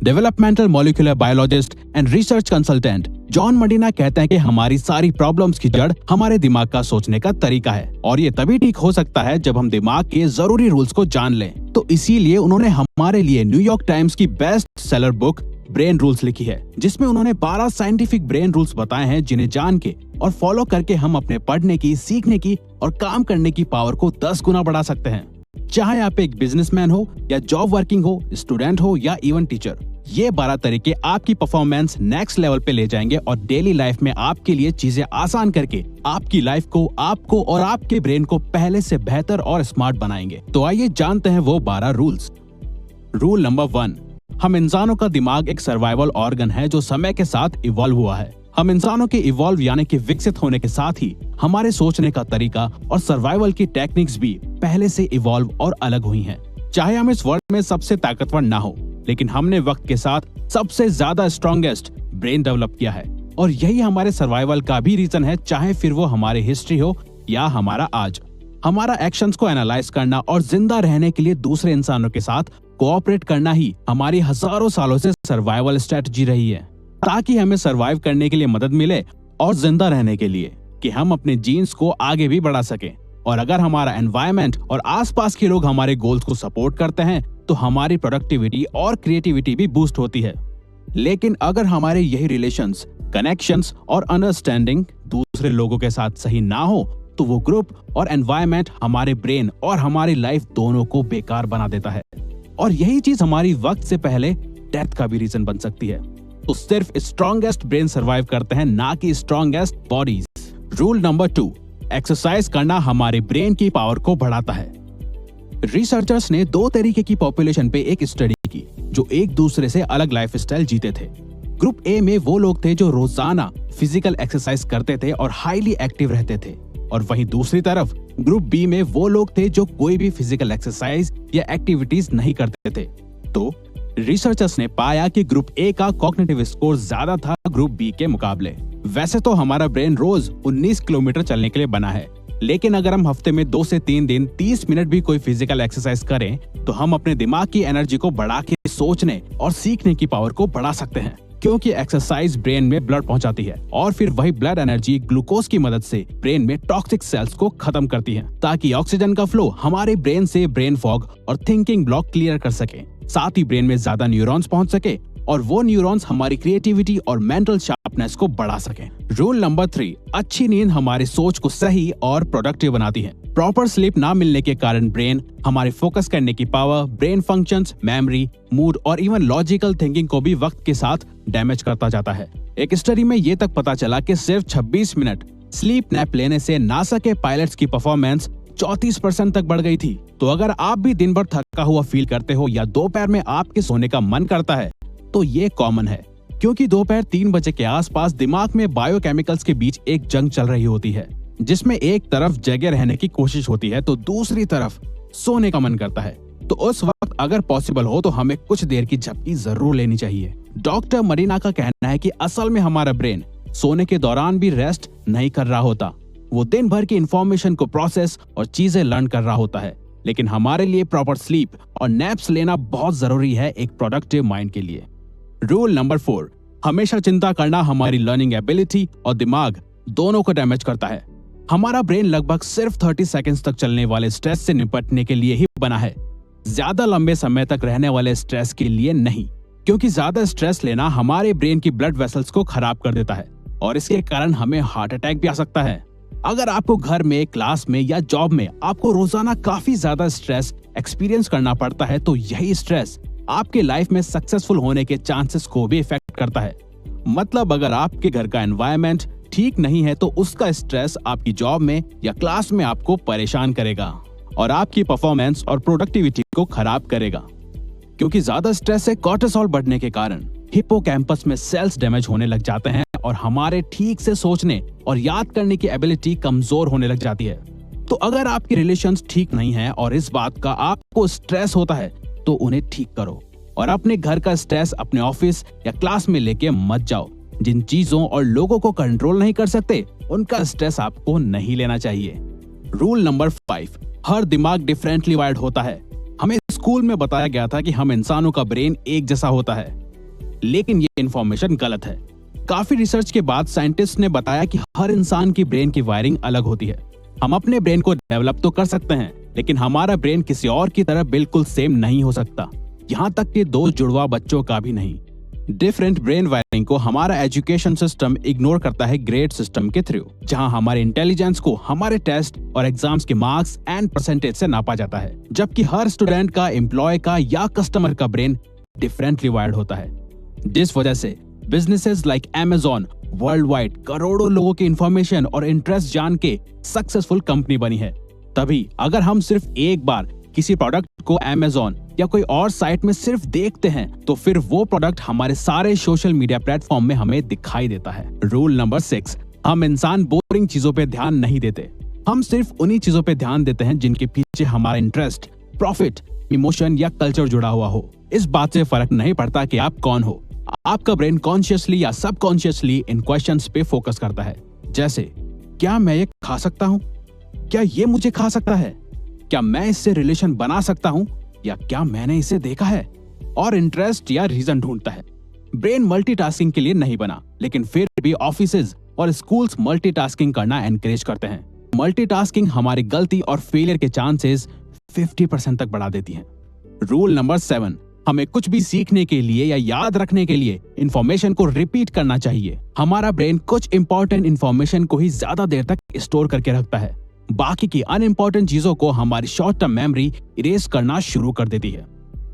Developmental molecular biologist and research consultant John Medina कहते हैं कि हमारी सारी प्रॉब्लम्स की जड़ हमारे दिमाग का सोचने का तरीका है और ये तभी ठीक हो सकता है जब हम दिमाग के जरूरी रूल्स को जान लें। तो इसीलिए उन्होंने हमारे लिए न्यूयॉर्क टाइम्स की best seller book brain rules लिखी है, जिसमें उन्होंने 12 साइंटिफिक ब्रेन रूल्स बताए हैं जिन्हें जान के और फॉलो करके हम अपने पढ़ने की, सीखने की और काम करने की पावर को 10 गुना बढ़ा सकते हैं। चाहे आप एक बिजनेसमैन हो या जॉब वर्किंग हो, स्टूडेंट हो या इवन टीचर, ये 12 तरीके आपकी परफॉर्मेंस नेक्स्ट लेवल पे ले जाएंगे और डेली लाइफ में आपके लिए चीजें आसान करके आपकी लाइफ को, आपको और आपके ब्रेन को पहले से बेहतर और स्मार्ट बनाएंगे। तो आइए जानते हैं वो 12 रूल्स। रूल नंबर 1, हम इंसानों का दिमाग एक सर्वाइवल ऑर्गन है जो समय के साथ इवॉल्व हुआ है। हम इंसानों के इवॉल्व यानी कि विकसित होने के साथ ही हमारे सोचने का तरीका और सर्वाइवल की टेक्निक्स भी पहले से इवॉल्व और अलग हुई हैं। चाहे हम इस वर्ल्ड में सबसे ताकतवर ना हो, लेकिन हमने वक्त के साथ सबसे ज्यादा स्ट्रॉन्गेस्ट ब्रेन डेवलप किया है और यही हमारे सर्वाइवल का भी रीजन है, चाहे फिर वो हमारी हिस्ट्री हो या हमारा आज। हमारा एक्शंस को एनालाइज करना और जिंदा रहने के लिए दूसरे इंसानों के साथ कोऑपरेट करना ही हमारी हजारों सालों से सर्वाइवल स्ट्रेटजी रही है, ताकि हमें सर्वाइव करने के लिए मदद मिले और जिंदा रहने के लिए कि हम अपने जीन्स को आगे भी बढ़ा सकें। और अगर हमारा एनवायरनमेंट और आसपास के लोग हमारे गोल्स को सपोर्ट करते हैं तो हमारी प्रोडक्टिविटी और क्रिएटिविटी भी बूस्ट होती है। लेकिन अगर हमारे यही रिलेशंस, कनेक्शंस और अंडरस्टैंडिंग दूसरे लोगों के साथ सही ना हो तो वो ग्रुप और एनवायरनमेंट हमारे ब्रेन और हमारी लाइफ दोनों को बेकार बना देता है और यही चीज हमारी वक्त से पहले डेथ का भी रीजन बन सकती है। तो सिर्फ स्ट्रॉन्गेस्ट ब्रेन सर्वाइव करते हैं, ना कि strongest bodies. Rule number 2, exercise करना हमारे ब्रेन की पावर को बढ़ाता है। रिसर्चर्स ने 2 तरीके की पॉपुलेशन पे एक स्टडी की जो एक दूसरे से अलग लाइफस्टाइल जीते थे। ग्रुप ए में वो लोग थे जो रोजाना फिजिकल एक्सरसाइज करते थे और हाईली एक्टिव रहते थे, और वहीं दूसरी तरफ ग्रुप बी में वो लोग थे जो कोई भी फिजिकल एक्सरसाइज या एक्टिविटीज नहीं करते थे। तो रिसर्चर्स ने पाया कि ग्रुप ए का कॉग्निटिव स्कोर ज्यादा था ग्रुप बी के मुकाबले। वैसे तो हमारा ब्रेन रोज 19 किलोमीटर चलने के लिए बना है, लेकिन अगर हम हफ्ते में 2 से 3 दिन 30 मिनट भी कोई फिजिकल एक्सरसाइज करें तो हम अपने दिमाग की एनर्जी को बढ़ा के सोचने और सीखने की पावर को बढ़ा सकते हैं, क्योंकि एक्सरसाइज ब्रेन में ब्लड पहुंचाती है और फिर वही ब्लड एनर्जी ग्लूकोज की मदद से ब्रेन में टॉक्सिक सेल्स को खत्म करती है, ताकि ऑक्सीजन का फ्लो हमारे ब्रेन से ब्रेन फॉग और थिंकिंग ब्लॉक क्लियर कर सके। साथ ही ब्रेन में ज्यादा न्यूरॉन्स पहुंच सके और वो न्यूरॉन्स हमारी क्रिएटिविटी और मेंटल शार्पनेस को बढ़ा सके। रूल नंबर 3, अच्छी नींद हमारी सोच को सही और प्रोडक्टिव बनाती है। प्रॉपर स्लीप ना मिलने के कारण ब्रेन हमारे फोकस करने की power, brain functions, memory, mood और इवन लॉजिकल थिंकिंग को भी वक्त के साथ डैमेज करता जाता है। एक स्टडी में ये तक पता चला कि सिर्फ 26 मिनट स्लीप नैप लेने से नासा के पायलट्स की परफॉर्मेंस 34% तक बढ़ गई थी। तो अगर आप भी दिन भर थका हुआ फील करते हो या दोपहर में आपके सोने का मन करता है तो ये कॉमन है, क्योंकि दोपहर 3 बजे के आसपास दिमाग में बायोकेमिकल्स के बीच एक जंग चल रही होती है, जिसमें एक तरफ जगे रहने की कोशिश होती है तो दूसरी तरफ सोने का मन करता है। तो उस वक्त अगर पॉसिबल हो तो हमें कुछ देर की झपकी जरूर लेनी चाहिए। डॉक्टर मरीना का कहना है कि असल में हमारा ब्रेन सोने के दौरान भी रेस्ट नहीं कर रहा होता, वो दिन भर की इंफॉर्मेशन को प्रोसेस और चीजें लर्न कर रहा होता है। लेकिन हमारे लिए प्रॉपर स्लीप और नैप्स लेना बहुत जरूरी है एक प्रोडक्टिव माइंड के लिए। रूल नंबर 4, हमेशा चिंता करना हमारी लर्निंग एबिलिटी और दिमाग दोनों को डैमेज करता है। हमारा ब्रेन लगभग सिर्फ 30 सेकंड्स तक चलने वाले स्ट्रेस से निपटने के लिए ही बना है, ज्यादा लंबे समय तक रहने वाले स्ट्रेस के लिए नहीं, क्योंकि ज्यादा स्ट्रेस लेना हमारे ब्रेन की ब्लड वेसल्स को खराब कर देता है और इसके कारण हमें हार्ट अटैक भी आ सकता है। अगर आपको घर में, क्लास में या जॉब में आपको रोजाना काफी ज्यादा स्ट्रेस एक्सपीरियंस करना पड़ता है तो यही स्ट्रेस आपके लाइफ में सक्सेसफुल होने के चांसेस को भी इफेक्ट करता है। मतलब अगर आपके घर का एनवायरनमेंट ठीक नहीं है तो उसका स्ट्रेस आपकी जॉब में या क्लास में आपको परेशान करेगा और आपकी परफॉर्मेंस और प्रोडक्टिविटी को खराब करेगा, क्योंकि ज्यादा स्ट्रेस से कॉर्टिसोल बढ़ने के कारण हिप्पोकैम्पस में सेल्स डैमेज होने लग जाते हैं और हमारे ठीक से सोचने और याद करने की एबिलिटी कमजोर होने लग जाती है। तो अगर आपके रिलेशंस ठीक नहीं है और इस बात का आपको स्ट्रेस होता है तो उन्हें ठीक करो और अपने घर का स्ट्रेस अपने ऑफिस या क्लास में लेके मत जाओ। जिन चीजों और लोगों को कंट्रोल नहीं कर सकते उनका स्ट्रेस आपको नहीं लेना चाहिए। रूल नंबर 5, हर दिमाग डिफरेंटली वायर्ड होता है। हमें स्कूल में बताया गया था कि हम इंसानों का ब्रेन एक जैसा होता है, लेकिन ये इन्फॉर्मेशन गलत है। काफी रिसर्च के बाद साइंटिस्ट ने बताया कि हर इंसान की ब्रेन की वायरिंग अलग होती है। हम अपने ब्रेन को डेवलप तो कर सकते हैं, लेकिन हमारा ब्रेन किसी और की तरह बिल्कुल सेम नहीं हो सकता, यहाँ तक कि 2 जुड़वा बच्चों का भी नहीं। डिफरेंट ब्रेन वायरिंग को हमारा एजुकेशन सिस्टम इग्नोर करता है ग्रेड सिस्टम के थ्रू, जहां हमारे इंटेलिजेंस को हमारे टेस्ट और एग्जाम्स के मार्क्स एंड परसेंटेज से नापा जाता है, जबकि हर स्टूडेंट का, एम्प्लॉय का या कस्टमर का ब्रेन डिफरेंटली वायर्ड होता है। जिस वजह से businesses like Amazon world wide करोड़ों लोगों की इंफॉर्मेशन और इंटरेस्ट जान के सक्सेसफुल कंपनी बनी है। तभी अगर हम सिर्फ एक बार किसी प्रोडक्ट को Amazon या कोई और साइट में सिर्फ देखते हैं, तो फिर वो प्रोडक्ट हमारे सारे सोशल मीडिया प्लेटफॉर्म में हमें दिखाई देता है। रूल नंबर 6, हम इंसान बोरिंग चीजों पे ध्यान नहीं देते। हम सिर्फ उन्हीं चीजों पे ध्यान देते हैं जिनके पीछे हमारा इंटरेस्ट, प्रॉफिट, इमोशन या कल्चर जुड़ा हुआ हो। इस बात से फर्क नहीं पड़ता कि आप कौन हो, आपका ब्रेन कॉन्शियसली या सबकॉन्शियसली इन क्वेश्चंस पे फोकस करता है। जैसे, क्या मैं ये खा सकता हूँ? क्या ये मुझे खा सकता है? क्या मैं इससे रिलेशन बना सकता हूँ, या क्या मैंने इसे देखा है? और इंटरेस्ट या रीजन ढूंढता है। ब्रेन मल्टीटास्किंग के लिए नहीं बना, लेकिन फिर भी ऑफिसेज और स्कूल्स मल्टीटास्किंग करना एनकरेज करते हैं। मल्टीटास्किंग हमारी गलती और फेलियर के चांसेस 50% तक बढ़ा देती है। रूल नंबर 7, हमें कुछ भी सीखने के लिए या याद रखने के लिए इंफॉर्मेशन को रिपीट करना चाहिए। हमारा ब्रेन कुछ इंपॉर्टेंट इंफॉर्मेशन को ही ज्यादा देर तक स्टोर करके रखता है, बाकी की अनइम्पोर्टेंट चीजों को हमारी शॉर्ट टर्म मेमोरी इरेज करना शुरू कर देती है।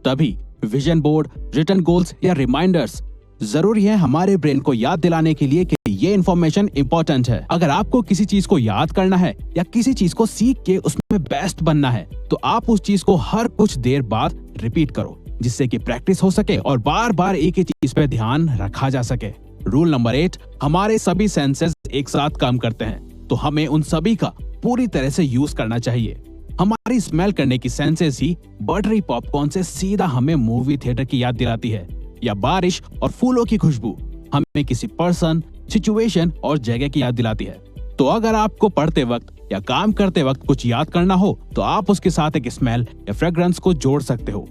तभी विजन बोर्ड, रिटन गोल्स या रिमाइंडर्स जरूरी है हमारे ब्रेन को याद दिलाने के लिए कि ये इन्फॉर्मेशन इंपॉर्टेंट है। अगर आपको किसी चीज को याद करना है या किसी चीज को सीख के उसमें बेस्ट बनना है, तो आप उस चीज को हर कुछ देर बाद रिपीट करो, जिससे कि प्रैक्टिस हो सके और बार बार एक ही चीज पे ध्यान रखा जा सके। रूल नंबर 8, हमारे सभी सेंसेस एक साथ काम करते हैं, तो हमें उन सभी का पूरी तरह से यूज करना चाहिए। हमारी स्मेल करने की सेंसेस ही बटरी पॉपकॉर्न से सीधा हमें मूवी थिएटर की याद दिलाती है, या बारिश और फूलों की खुशबू हमें किसी पर्सन, सिचुएशन और जगह की याद दिलाती है। तो अगर आपको पढ़ते वक्त या काम करते वक्त कुछ याद करना हो, तो आप उसके साथ एक स्मेल या फ्रेग्रेंस को जोड़ सकते हो।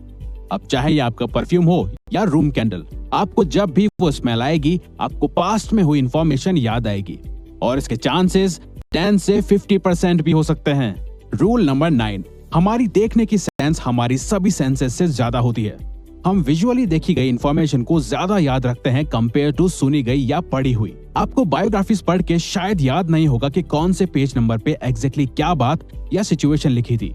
अब चाहे ये आपका परफ्यूम हो या रूम कैंडल, आपको जब भी वो स्मेल आएगी, आपको पास्ट में हुई इंफॉर्मेशन याद आएगी, और इसके चांसेस 10 से 50% भी हो सकते हैं। रूल नंबर 9, हमारी देखने की सेंस हमारी सभी सेंसेस से ज्यादा होती है। हम विजुअली देखी गई इंफॉर्मेशन को ज्यादा याद रखते हैं कंपेयर टू सुनी गई या पढ़ी हुई। आपको बायोग्राफीज पढ़ के शायद याद नहीं होगा कि कौन से पेज नंबर पे एग्जैक्टली क्या बात या सिचुएशन लिखी थी,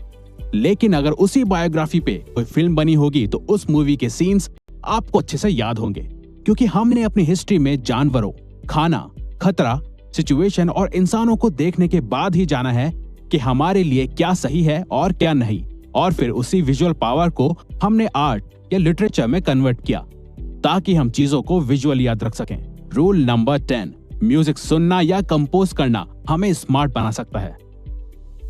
लेकिन अगर उसी बायोग्राफी पे कोई फिल्म बनी होगी तो उस मूवी के सीन्स आपको अच्छे से याद होंगे, क्योंकि हमने अपनी हिस्ट्री में जानवरों, खाना, खतरा, सिचुएशन और इंसानों को देखने के बाद ही जाना है कि हमारे लिए क्या सही है और क्या नहीं, और फिर उसी विजुअल पावर को हमने आर्ट या लिटरेचर में कन्वर्ट किया, ताकि हम चीजों को विजुअल याद रख सकें। रूल नंबर 10, म्यूजिक सुनना या कंपोज करना हमें स्मार्ट बना सकता है।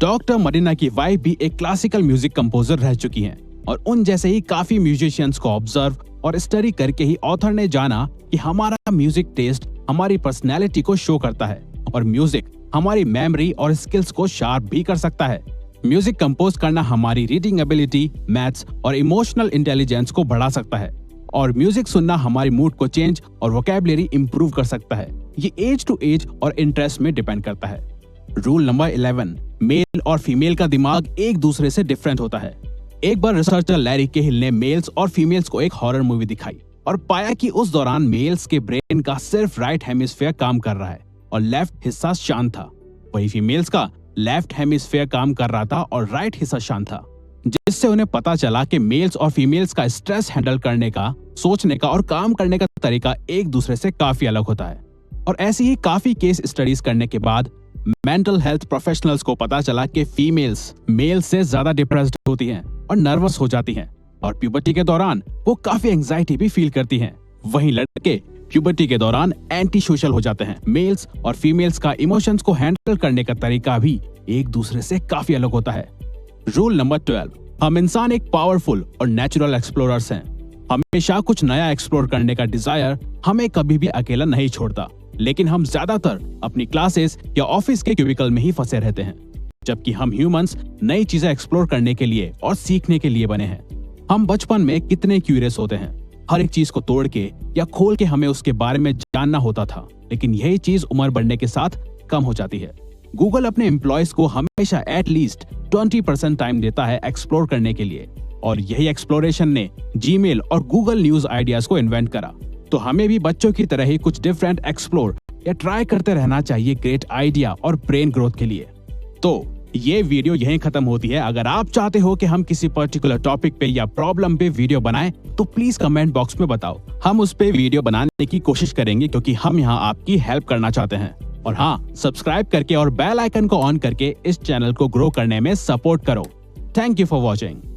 डॉक्टर मरीना की वाइफ भी एक क्लासिकल म्यूजिक कंपोजर रह चुकी हैं, और उन जैसे ही काफी म्यूजिशियंस को ऑब्जर्व और स्टडी करके ही ऑथर ने जाना कि हमारा म्यूजिक टेस्ट हमारी पर्सनैलिटी को शो करता है, और म्यूजिक हमारी मेमोरी और स्किल्स को शार्प भी कर सकता है। म्यूजिक कंपोज करना हमारी रीडिंग एबिलिटी, मैथ्स और इमोशनल इंटेलिजेंस को बढ़ा सकता है, और म्यूजिक सुनना हमारी मूड को चेंज और वोकैबुलरी इंप्रूव कर सकता है। ये एज टू एज और इंटरेस्ट में डिपेंड करता है। रूल नंबर 11, मेल और फीमेल का दिमाग एक दूसरे से डिफरेंट होता है। एक बार रिसर्चर लैरी केहिल ने मेल्स और फीमेल्स को एक हॉरर मूवी दिखाई और पाया कि उस दौरान मेल्स के ब्रेन का सिर्फ राइट हेमिस्फीयर काम कर रहा है और लेफ्ट हिस्सा शांत था, वही फीमेल्स का लेफ्ट हेमिस्फीयर काम कर रहा था और राइट हिस्सा शांत था, जिससे उन्हें पता चला कि मेल्स और फीमेल्स का स्ट्रेस हैंडल करने का, सोचने का और काम करने का तरीका एक दूसरे से काफी अलग होता है। और ऐसी ही काफी केस स्टडीज करने के बाद मेंटल हेल्थ प्रोफेशनल्स को पता चला कि फीमेल्स मेल्स से ज्यादा डिप्रेस्ड होती हैं और नर्वस हो जाती हैं, और प्यूबर्टी के दौरान वो काफी एंजाइटी भी फील करती हैं। वहीं लड़के प्यूबर्टी के दौरान एंटी सोशल हो जाते हैं। मेल्स और फीमेल्स का इमोशंस को हैंडल करने का तरीका भी एक दूसरे से काफी अलग होता है। रूल नंबर 12, हम इंसान एक पावरफुल और नेचुरल एक्सप्लोरर्स हैं। हमेशा कुछ नया एक्सप्लोर करने का डिजायर हमें कभी भी अकेला नहीं छोड़ता, लेकिन हम ज्यादातर अपनी क्लासेस या ऑफिस के क्यूबिकल में ही फंसे रहते हैं, जबकि हम ह्यूमंस नई चीजें एक्सप्लोर करने के लिए और सीखने के लिए बने हैं। हम बचपन में कितने क्यूरियस होते हैं, हर एक चीज को तोड़ के या खोल के हमें उसके बारे में जानना होता था, लेकिन यही चीज उम्र बढ़ने के साथ कम हो जाती है। गूगल अपने एम्प्लॉयज को हमेशा एटलीस्ट 20% टाइम देता है एक्सप्लोर करने के लिए, और यही एक्सप्लोरेशन ने जीमेल और गूगल न्यूज आइडियाज को इन्वेंट करा। तो हमें भी बच्चों की तरह ही कुछ डिफरेंट एक्सप्लोर या ट्राई करते रहना चाहिए ग्रेट आइडिया और ब्रेन ग्रोथ के लिए। तो ये वीडियो यहीं खत्म होती है। अगर आप चाहते हो कि हम किसी पर्टिकुलर टॉपिक पे या प्रॉब्लम पे वीडियो बनाएं, तो प्लीज कमेंट बॉक्स में बताओ। हम उस पे वीडियो बनाने की कोशिश करेंगे, क्योंकि हम यहाँ आपकी हेल्प करना चाहते हैं। और हाँ, सब्सक्राइब करके और बेल आइकन को ऑन करके इस चैनल को ग्रो करने में सपोर्ट करो। Thank you for watching.